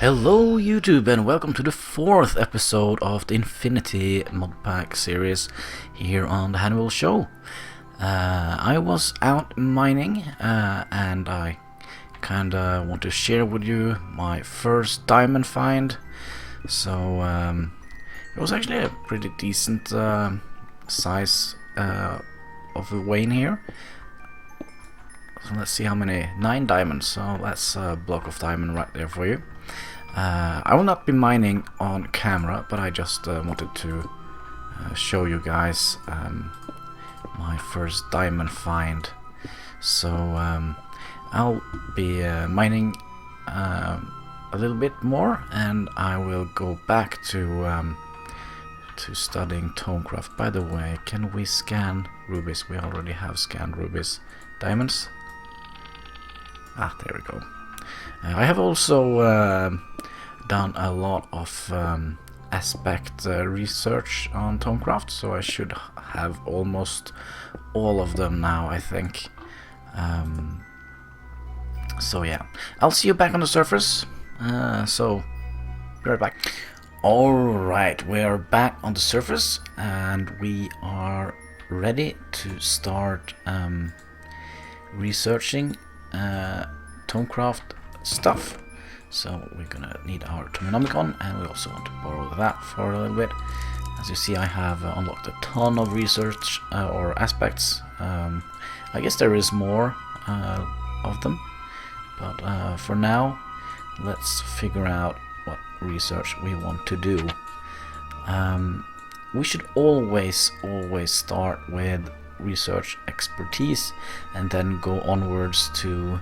Hello YouTube and welcome to the 4th episode of the Infinity modpack series here on the Hannibal Show. I was out mining and I kinda want to share with you my first diamond find. So it was actually a pretty decent size of a vein here. So let's see how many. 9 diamonds, so that's a block of diamond right there for you. I will not be mining on camera, but I just wanted to show you guys my first diamond find. So I'll be mining a little bit more, and I will go back to studying Stonecraft. By the way, can we scan rubies? We already have scanned rubies. Diamonds? Ah, there we go. I have also done a lot of aspect research on Stonecraft, so I should have almost all of them now, I think. So yeah, I'll see you back on the surface. So be right back. Alright, we are back on the surface and we are ready to start researching Stonecraft stuff. So we're gonna need our Terraforming, and we also want to borrow that for a little bit. As you see, I have unlocked a ton of research or aspects. I guess there is more of them, but for now let's figure out what research we want to do. We should always start with research expertise and then go onwards to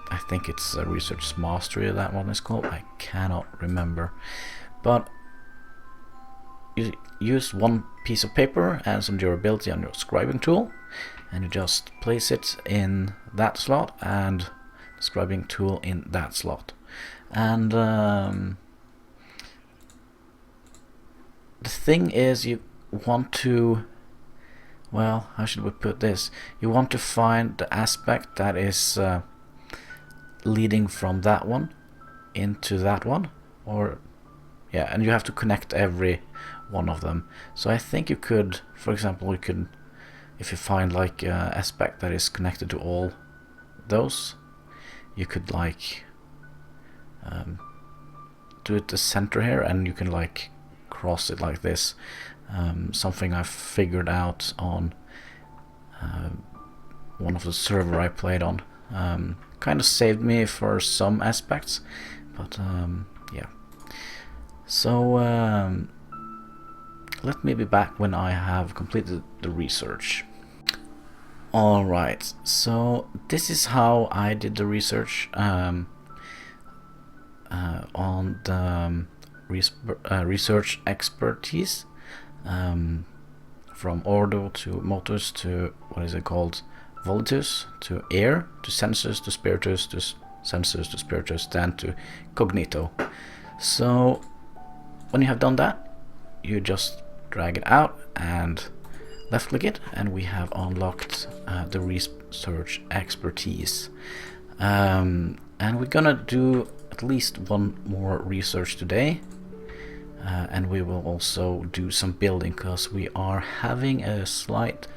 I think it's research mastery, that one is called. I cannot remember, but you use one piece of paper and some durability on your scribing tool, and you just place it in that slot and the scribing tool in that slot. And the thing is, you want to, well, how should we put this? You want to find the aspect that is leading from that one into that one, or yeah, and you have to connect every one of them. So I think you could, for example, you could, if you find like aspect that is connected to all those, you could like do it the center here, and you can like cross it like this. Something I figured out on one of the server I played on. Kind of saved me for some aspects, but yeah. So let me be back when I have completed the research. Alright, so this is how I did the research on the research expertise, from Ordo to Motus to, what is it called, Volitus, to Air, to Sensus, to Spiritus, to Sensus, to Spiritus, then to Cognito. So when you have done that, you just drag it out and left click it, and we have unlocked the research expertise. And we're gonna do at least one more research today, and we will also do some building, because we are having a slight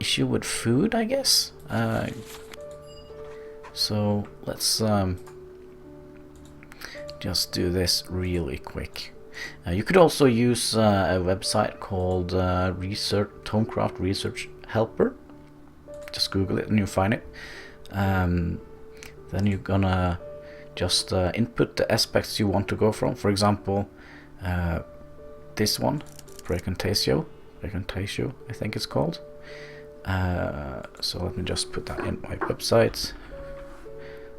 issue with food, I guess. So let's just do this really quick. You could also use a website called Stonecraft Research Helper. Just Google it and you'll find it. Then you're gonna just input the aspects you want to go from. For example, this one, Precontatio, I think it's called. So let me just put that in my website,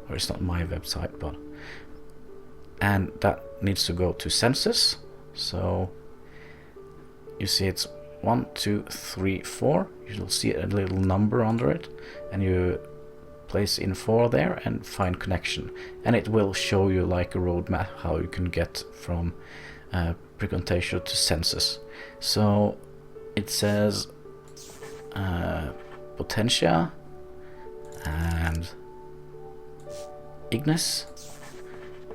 or it's not my website, but, and that needs to go to census. So you see it's 1, 2, 3, 4. You'll see a little number under it, and you place in 4 there and find connection, and it will show you like a roadmap how you can get from Precontatio to census. So it says Potentia and Ignis,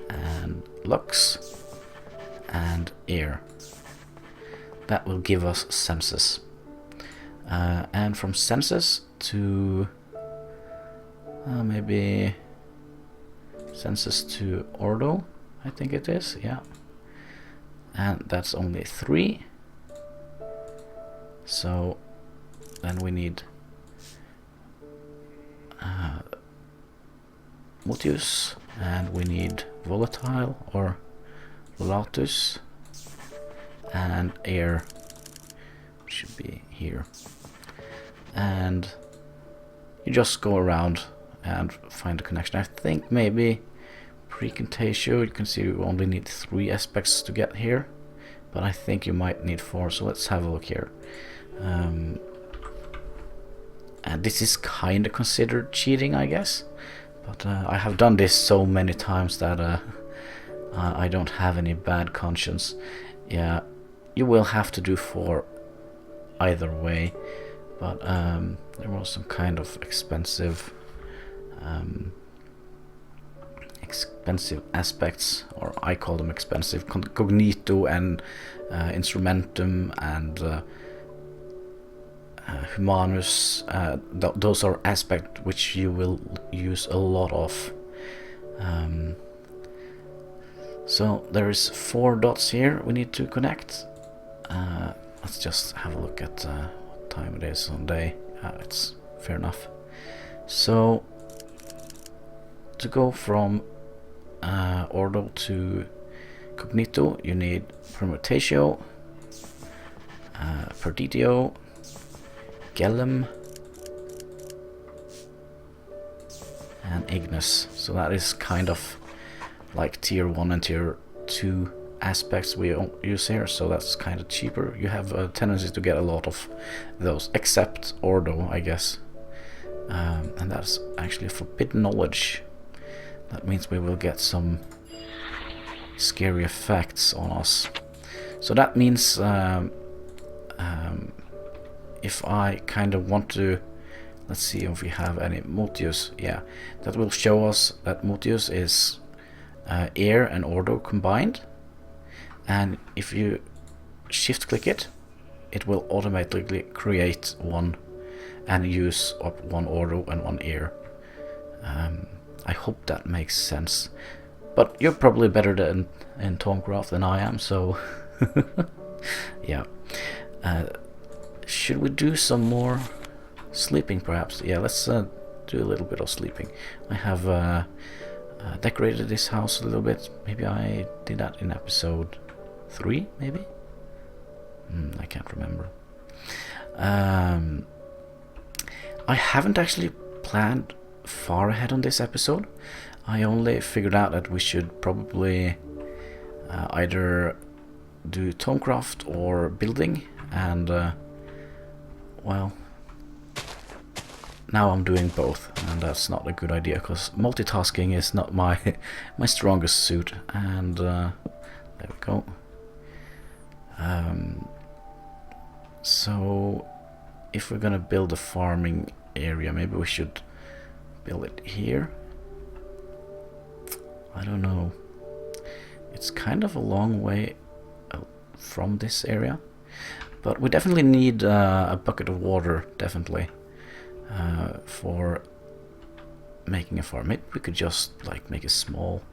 and lux and air. That will give us senses. And from senses to maybe senses to ordo, I think it is, yeah. And that's only 3. So then we need Motius, and we need volatile or latus, and air should be here. And you just go around and find a connection. I think maybe Precontatio, you can see you only need 3 aspects to get here, but I think you might need 4, so let's have a look here. And this is kind of considered cheating, I guess, but I have done this so many times that I don't have any bad conscience. Yeah, you will have to do 4 either way, but there was some kind of expensive aspects, or I call them expensive, cognito and instrumentum and humanus. Those are aspects which you will use a lot of. So there is 4 dots here we need to connect. Let's just have a look at what time it is on day. It's fair enough. So to go from ordo to cognito, you need permutatio, perditio, gellum, and ignis. So that is kind of like tier 1 and tier 2 aspects we use here, so that's kind of cheaper. You have a tendency to get a lot of those, except ordo, I guess. And that's actually forbidden knowledge. That means we will get some scary effects on us. So that means if I kind of want to, let's see if we have any Motius. Yeah, that will show us that Motius is air and ordo combined, and if you shift click it, it will automatically create one and use up 1 ordo and 1 air. I hope that makes sense, but you're probably better in Thaumcraft than I am, so yeah. Should we do some more sleeping perhaps? Yeah, let's do a little bit of sleeping. I have decorated this house a little bit. Maybe I did that in episode 3, maybe? I can't remember. I haven't actually planned far ahead on this episode. I only figured out that we should probably either do Thaumcraft or building, and well, now I'm doing both, and that's not a good idea because multitasking is not my strongest suit. And there we go. So if we're gonna build a farming area, maybe we should build it here. I don't know. It's kind of a long way from this area, but we definitely need a bucket of water, definitely, for making a farm. Maybe we could just like make a small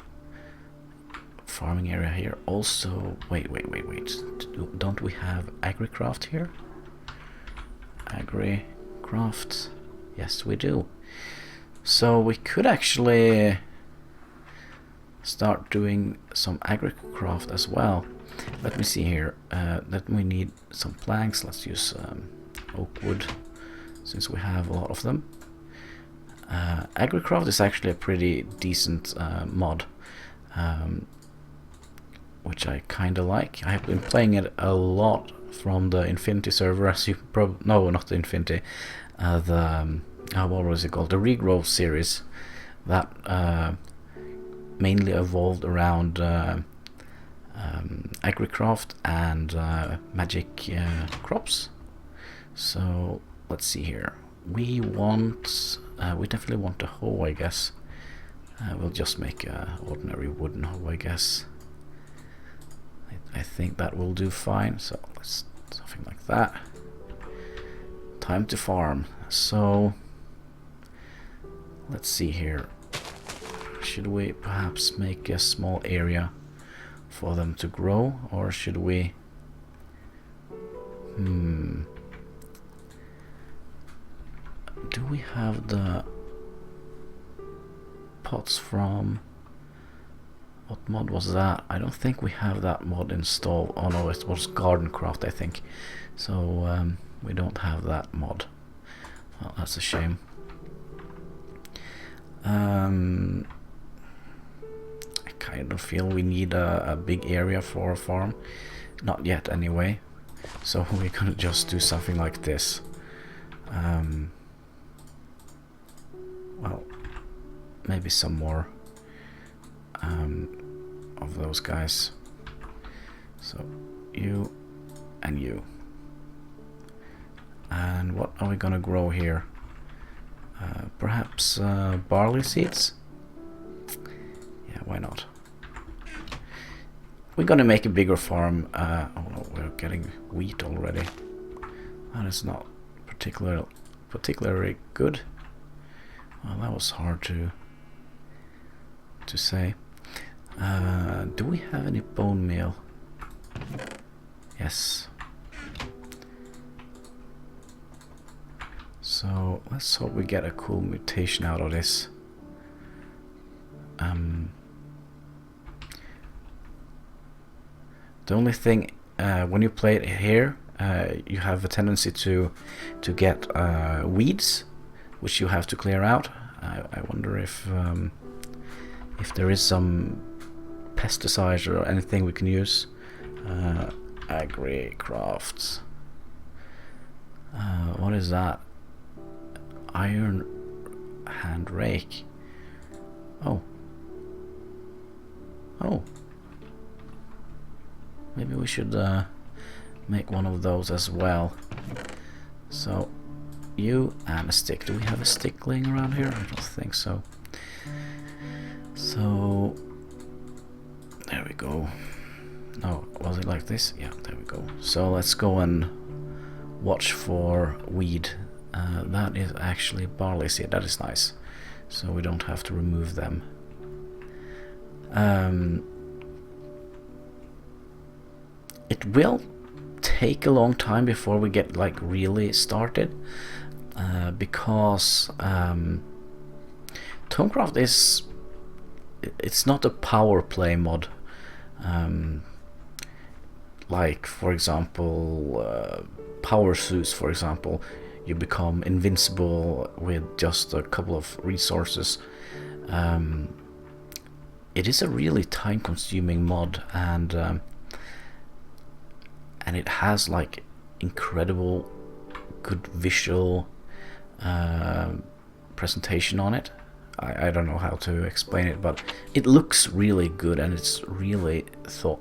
farming area here. Also, wait. Don't we have agricraft here? Agricraft. Yes, we do. So we could actually start doing some agricraft as well. Let me see here. That we need some planks. Let's use oak wood, since we have a lot of them. Agricraft is actually a pretty decent mod, which I kind of like. I have been playing it a lot from the Infinity server, as you probably... No, not the Infinity. What was it called? The Regrowth series. That mainly evolved around agricraft and magic crops. So let's see here. We want... we definitely want a hoe, I guess. We'll just make a ordinary wooden hoe, I guess. I think that will do fine. So let's something like that. Time to farm. So let's see here. Should we perhaps make a small area for them to grow, or should we? Do we have the pots from? What mod was that? I don't think we have that mod installed. Oh no, it was Gardencraft, I think. So we don't have that mod. Well, that's a shame. I kind of feel we need a big area for a farm. Not yet, anyway. So we're gonna just do something like this. Well, maybe some more of those guys. So you and you. And what are we gonna grow here? Perhaps barley seeds? Yeah, why not? We're gonna make a bigger farm. Oh no, we're getting wheat already. That is not particularly good. Well, that was hard to say. Do we have any bone meal? Yes. So let's hope we get a cool mutation out of this. The only thing, when you play it here, you have a tendency to get weeds, which you have to clear out. I wonder if there is some pesticides or anything we can use. Agri crafts. What is that? Iron hand rake. Oh. Maybe we should make one of those as well. So you and a stick. Do we have a stick laying around here? I don't think so. So there we go. No, was it like this? Yeah, there we go. So let's go and watch for weed. That is actually barley seed. That is nice. So we don't have to remove them. It will take a long time before we get like really started, because Thaumcraft it's not a Powerplay mod. Like for example, Power Suits, for example, you become invincible with just a couple of resources. It is a really time-consuming mod, and it has like incredible good visual presentation on it. I don't know how to explain it, but it looks really good and it's really thought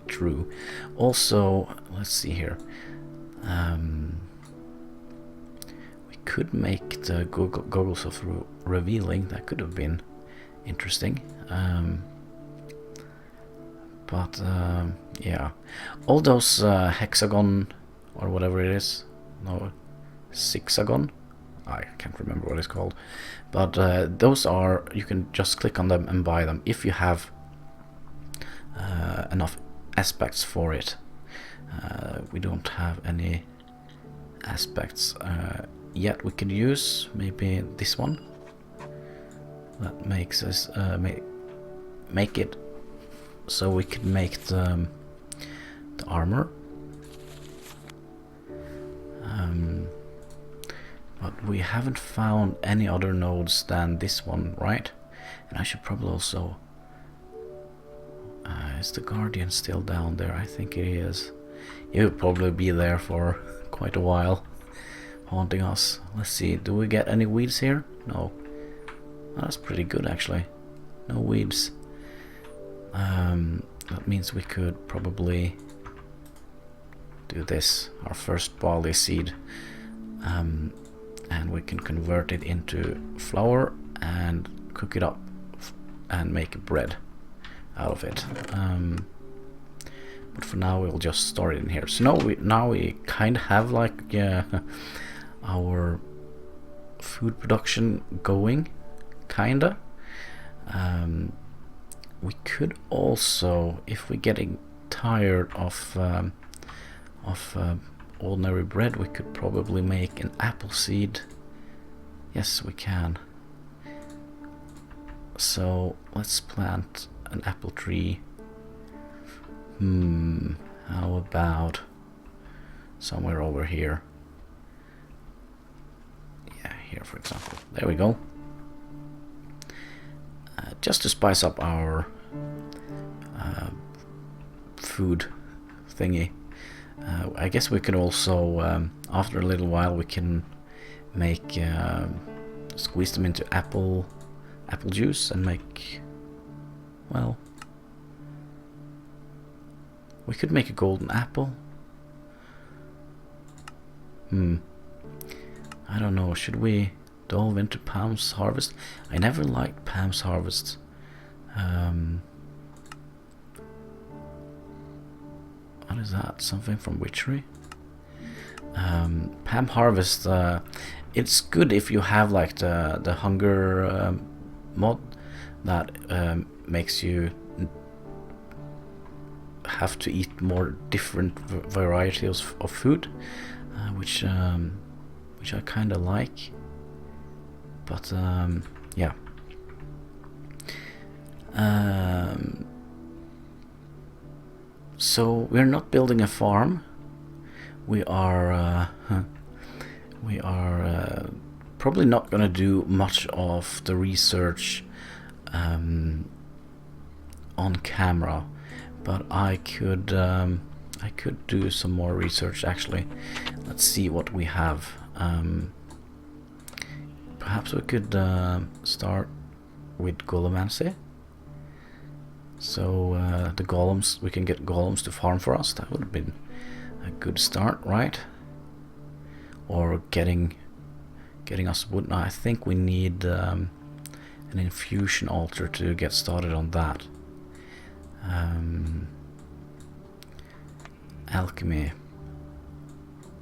through. Also, let's see here. We could make the goggles of revealing. That could have been interesting. But yeah, all those hexagon or whatever it is, no, sixagon, I can't remember what it's called, but those are, you can just click on them and buy them if you have enough aspects for it. We don't have any aspects yet. We can use maybe this one. That makes us make it so we can make the armor. But we haven't found any other nodes than this one, right? And I should probably also... is the Guardian still down there? I think it is. It will probably be there for quite a while, haunting us. Let's see, do we get any weeds here? No. Oh, that's pretty good actually. No weeds. That means we could probably do this, our first barley seed, and we can convert it into flour and cook it up and make bread out of it. But for now we'll just store it in here. So now we kind of have like our food production going, kinda. We could also, if we're getting tired of ordinary bread, we could probably make an apple seed. Yes, we can. So let's plant an apple tree. How about somewhere over here? Yeah, here for example. There we go. Just to spice up our food thingy. I guess we could also, after a little while, we can make squeeze them into apple juice and make, well, we could make a golden apple. I don't know, should we delve into Pam's Harvest? I never liked Pam's Harvest. What is that? Something from Witchery? Pam Harvest, it's good if you have like the hunger mod that makes you have to eat more different varieties of food, which I kind of like. But yeah. So we're not building a farm. We are probably not gonna do much of the research on camera, but I could do some more research actually. Let's see what we have. Perhaps we could start with golemancy. So the golems, we can get golems to farm for us. That would have been a good start, right? Or getting us wood. Now I think we need an infusion altar to get started on that. Alchemy.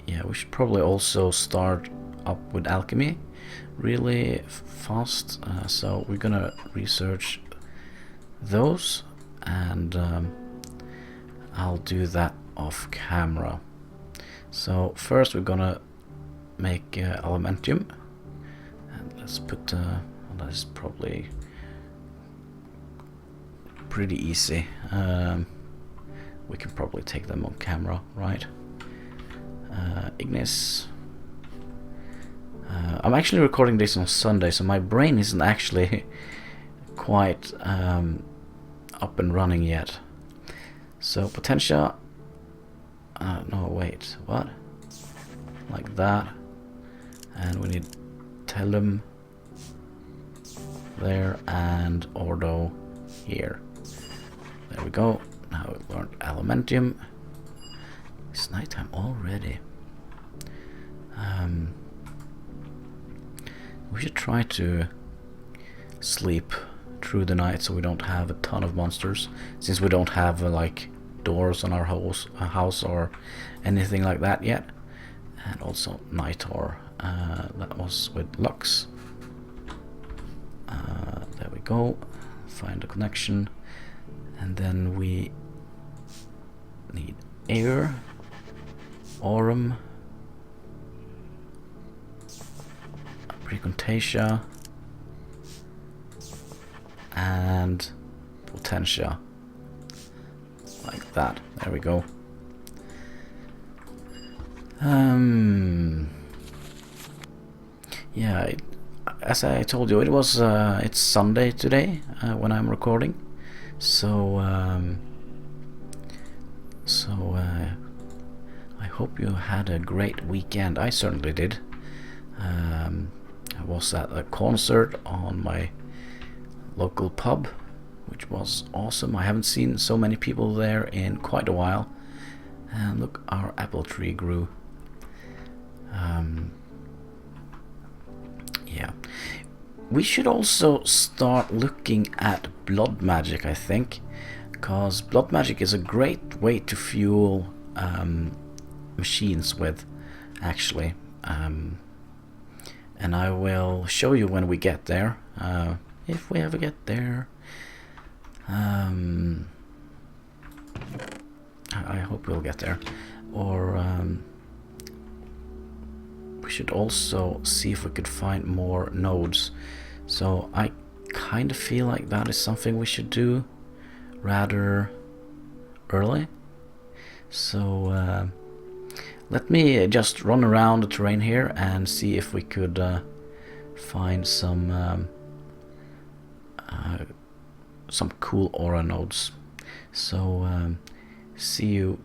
Yeah, we should probably also start up with alchemy really fast. So we're gonna research those, and I'll do that off camera. So first we're gonna make aluminium, and let's put well, that is probably pretty easy. We can probably take them on camera, right? Ignis. I'm actually recording this on Sunday, so my brain isn't actually quite up and running yet. So Potentia. No, wait, what? Like that. And we need Tellum there and Ordo here. There we go. Now we've learned aluminium. It's nighttime already. We should try to sleep through the night so we don't have a ton of monsters, since we don't have like doors on our house or anything like that yet. And also Nightor, that was with Lux. There we go. Find a connection, and then we need air, aurum, Precontatia, and Potentia, like that. There we go. Yeah, as I told you, it was it's Sunday today when I'm recording, so I hope you had a great weekend. I certainly did. I was at a concert on my local pub, which was awesome. I haven't seen so many people there in quite a while. And look, our apple tree grew. Yeah, We should also start looking at blood magic, I think, because blood magic is a great way to fuel machines with, actually. And I will show you when we get there, if we ever get there. I hope we'll get there. Or we should also see if we could find more nodes. So I kind of feel like that is something we should do rather early. So let me just run around the terrain here and see if we could find some cool aura nodes. So see you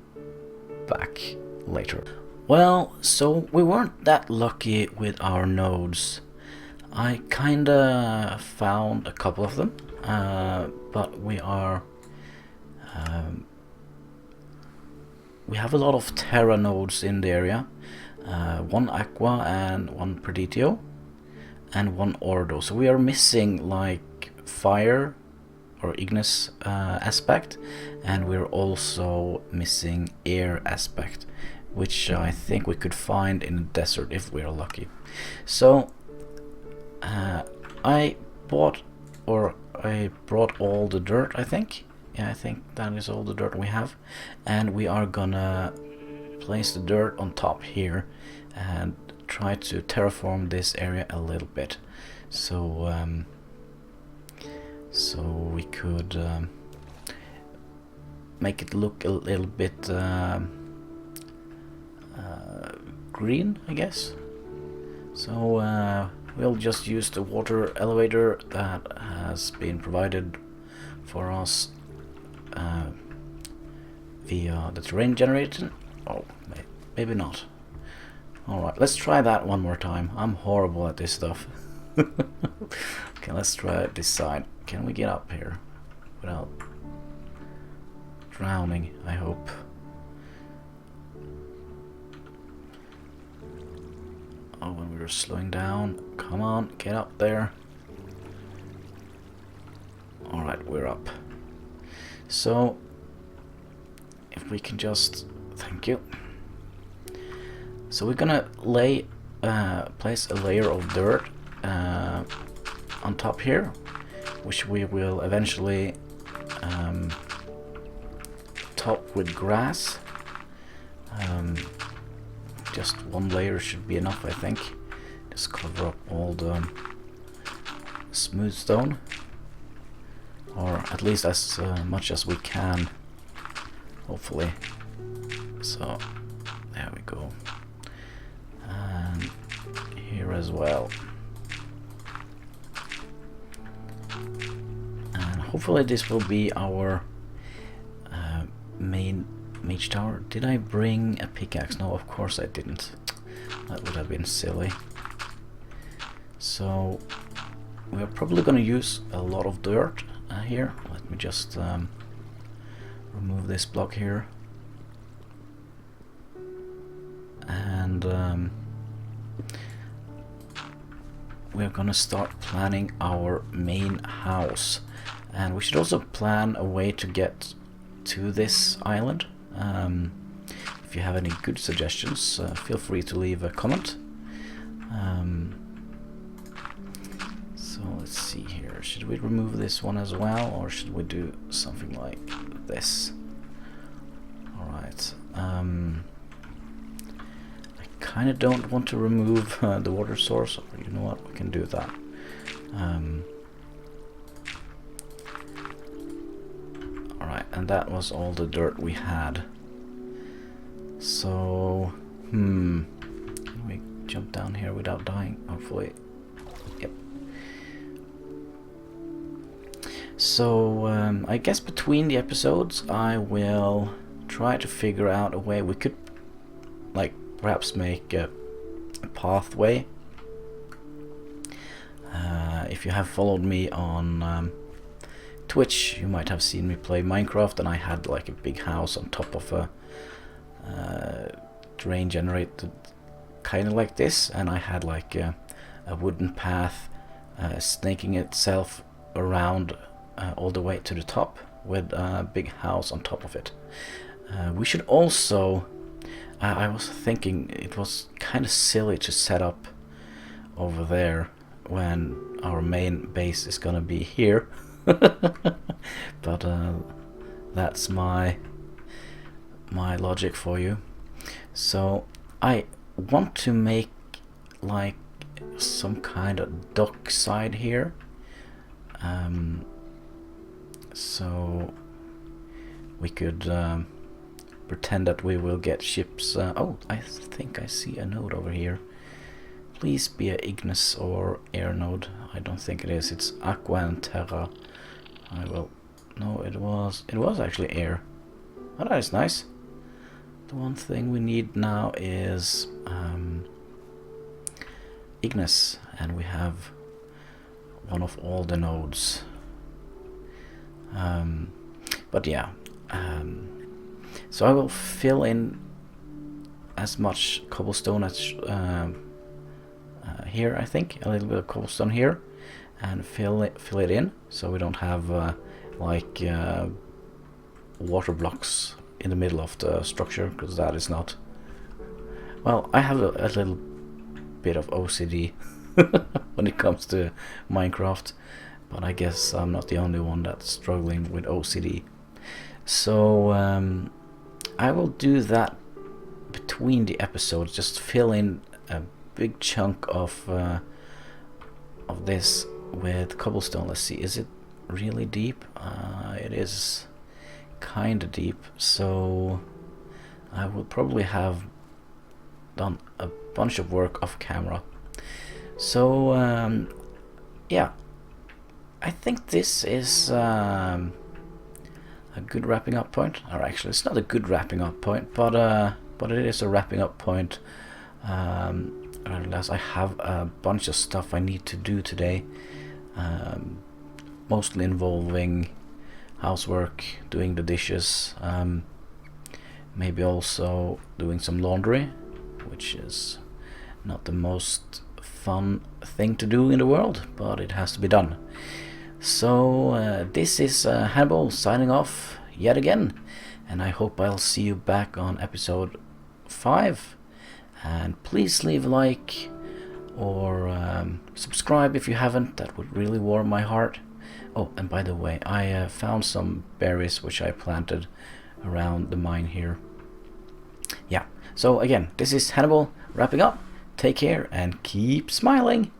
back later. Well, so we weren't that lucky with our nodes. I kinda found a couple of them, but we have a lot of Terra nodes in the area. One Aqua and one Preditio and one Ordo. So we are missing like fire or Ignis aspect, and we're also missing air aspect, which I think we could find in the desert if we're lucky. So I brought all the dirt, I think. Yeah, I think that is all the dirt we have, and we are gonna place the dirt on top here and try to terraform this area a little bit. So so we could make it look a little bit green, I guess. So we'll just use the water elevator that has been provided for us via the terrain generator. Oh, maybe not. Alright, let's try that one more time. I'm horrible at this stuff. Okay, let's try it this side. Can we get up here without drowning, I hope? Oh, when we were slowing down. Come on, get up there. Alright, we're up. So, if we can just... Thank you. So we're gonna place a layer of dirt on top here, which we will eventually top with grass. Just one layer should be enough, I think. Just cover up all the smooth stone, or at least as much as we can, hopefully. So there we go, and here as well, and hopefully this will be our main mage tower. Did I bring a pickaxe? No, of course I didn't. That would have been silly. So we're probably going to use a lot of dirt here. Let me just remove this block here, and we're going to start planning our main house. And we should also plan a way to get to this island. If you have any good suggestions, feel free to leave a comment. So let's see here. Should we remove this one as well, or should we do something like this? Alright. I kind of don't want to remove the water source. You know what? We can do that. Alright, and that was all the dirt we had. So, can we jump down here without dying? Hopefully. Yep. So, I guess between the episodes I will try to figure out a way we could, like, perhaps make a pathway. If you have followed me on Twitch, you might have seen me play Minecraft, and I had like a big house on top of a terrain generated kind of like this, and I had like a wooden path snaking itself around all the way to the top with a big house on top of it. We should also, I was thinking it was kind of silly to set up over there when our main base is gonna be here. But that's my logic for you. So I want to make like some kind of dock side here, so we could pretend that we will get ships. Oh, I think I see a node over here. Please be a Ignis or air node. I don't think it is. It's Aqua and Terra. I will. No, it was actually air. Oh, that is nice. The one thing we need now is Ignis, and we have one of all the nodes. But yeah, so I will fill in as much cobblestone as here. I think a little bit of cobblestone here, and fill it in, so we don't have like water blocks in the middle of the structure, because that is not. Well, I have a little bit of OCD when it comes to Minecraft, but I guess I'm not the only one that's struggling with OCD. So I will do that between the episodes, just fill in a big chunk of this with cobblestone. Let's see, is it really deep? It is kinda deep, so I will probably have done a bunch of work off camera. So yeah, I think this is a good wrapping up point. Or actually, it's not a good wrapping up point, but it is a wrapping up point. Unless I have a bunch of stuff I need to do today, mostly involving housework, doing the dishes, maybe also doing some laundry, which is not the most fun thing to do in the world, but it has to be done. So this is Hannibal signing off yet again, and I hope I'll see you back on episode 5. And please leave a like or subscribe if you haven't. That would really warm my heart. Oh, and by the way, I found some berries which I planted around the mine here. Yeah, so again, this is Hannibal wrapping up. Take care and keep smiling.